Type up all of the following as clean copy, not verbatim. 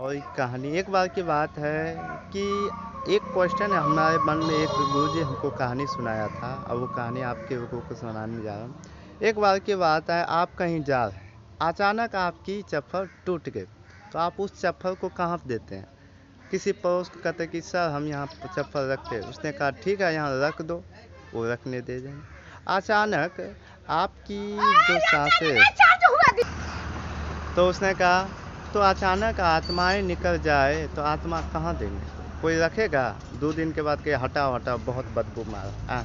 और एक कहानी एक बार की बात है कि एक क्वेश्चन हमारे मन में एक गुरुजी हमको कहानी सुनाया था। अब वो कहानी आपके लोगों को सुनाने जा रहा हूँ। एक बार की बात है, आप कहीं जा रहे हैं, अचानक आपकी चप्पल टूट गई, तो आप उस चप्पल को कहाँ देते हैं? किसी पड़ोस को कहते कि सर हम यहाँ चप्पल रखते हैं। उसने कहा ठीक है यहाँ रख दो, वो रखने दे देंगे। अचानक आपकी जो सांसें, तो उसने कहा तो अचानक आत्माएं निकल जाए तो आत्मा कहाँ देंगे? कोई रखेगा? 2 दिन के बाद के हटाओ हटाओ बहुत बदबू मारा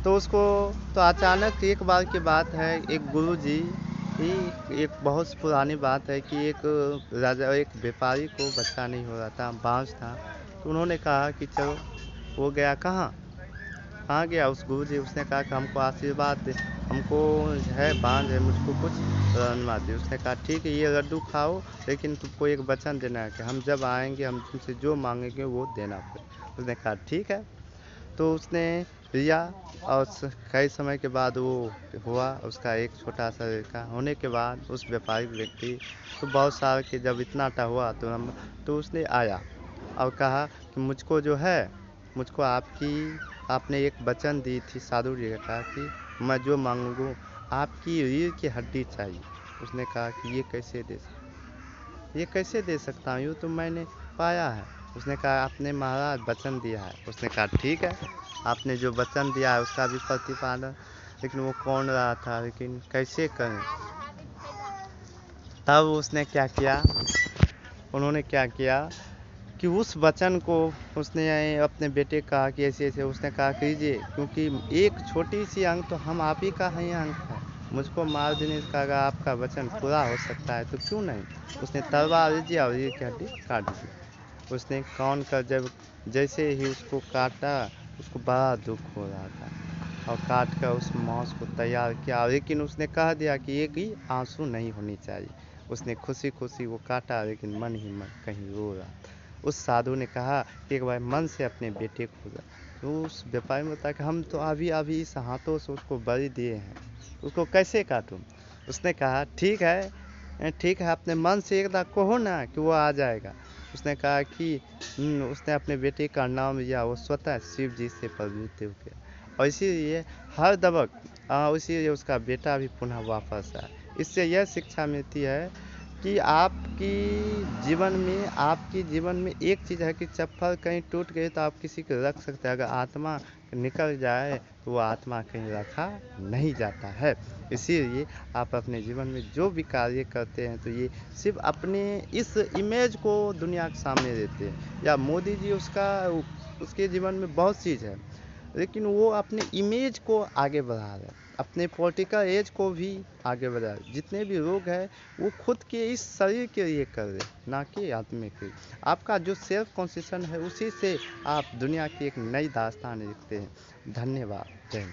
तो उसको, तो अचानक एक बार की बात है, एक गुरुजी ही, एक बहुत पुरानी बात है कि एक राजा, एक व्यापारी को बच्चा नहीं हो रहा था, बांझ था। तो उन्होंने कहा कि चलो, वो गया कहाँ कहाँ गया उस गुरुजी, उसने कहा कि हमको आशीर्वाद दे, हमको है बांझ है, मुझको कुछ बनवा दे। उसने कहा ठीक है ये लड्डू खाओ, लेकिन तुमको एक वचन देना है कि हम जब आएंगे हम तुमसे जो मांगेंगे वो देना पड़े। उसने कहा ठीक है। तो उसने लिया और कई समय के बाद वो हुआ, उसका एक छोटा सा लड़का होने के बाद उस व्यापारिक व्यक्ति तो बहुत साल के जब इतना टा हुआ तो उसने आया और कहा कि मुझको जो है, मुझको आपने एक वचन दी थी साधु जी का कि मैं जो मांगूँ आपकी रीढ़ की हड्डी चाहिए। उसने कहा कि ये कैसे दे सकता हूँ, यूँ तो मैंने पाया है। उसने कहा आपने महाराज वचन दिया है। उसने कहा ठीक है, आपने जो वचन दिया है उसका भी प्रतिपादन, लेकिन वो कौन रहा था, लेकिन कैसे करें? तब उसने क्या किया, उन्होंने क्या किया कि उस वचन को उसने अपने बेटे कहा कि ऐसे ऐसे, उसने कहा कीजिए, क्योंकि एक छोटी सी अंग तो हम आप ही का ही अंग है, मुझको मार देने का अगर आपका वचन पूरा हो सकता है तो क्यों नहीं। उसने तलवार लीजिए और रीढ़ की हड्डी काट दी। उसने कौन कर जब जैसे ही उसको काटा, उसको बड़ा दुख हो रहा था और काट कर उस मांस को तैयार किया, लेकिन उसने कह दिया कि एक ही आंसू नहीं होनी चाहिए। उसने खुशी खुशी वो काटा, लेकिन मन ही मन कहीं रो रहा। उस साधु ने कहा कि एक बार मन से अपने बेटे को, तो उस व्यापारी ने बताया कि हम तो अभी अभी इस हाथों से उसको बलि दिए हैं, उसको कैसे काटूं? उसने कहा ठीक है अपने मन से एक बार कहो ना कि वो आ जाएगा। उसने कहा कि उसने अपने बेटे का नाम लिया, वो स्वतः शिव जी से प्रवृत्त हो गया और इसीलिए हर दबक इसीलिए उसका बेटा भी पुनः वापस आया। इससे यह शिक्षा मिलती है कि आपकी जीवन में एक चीज़ है कि चप्पल कहीं टूट गई तो आप किसी को रख सकते हैं, अगर आत्मा निकल जाए तो वो आत्मा कहीं रखा नहीं जाता है। इसीलिए आप अपने जीवन में जो भी कार्य करते हैं तो ये सिर्फ अपने इस इमेज को दुनिया के सामने देते हैं। या मोदी जी, उसके जीवन में बहुत चीज़ है, लेकिन वो अपने इमेज को आगे बढ़ा रहे हैं, अपने पॉलिटिकल एज को भी आगे बढ़ा रहे हैं। जितने भी लोग हैं वो खुद के इस शरीर के लिए कर रहे हैं, ना कि आत्मा के। आपका जो सेल्फ कॉन्शियस है उसी से आप दुनिया की एक नई दास्तान लिखते हैं। धन्यवाद। जय हिंद।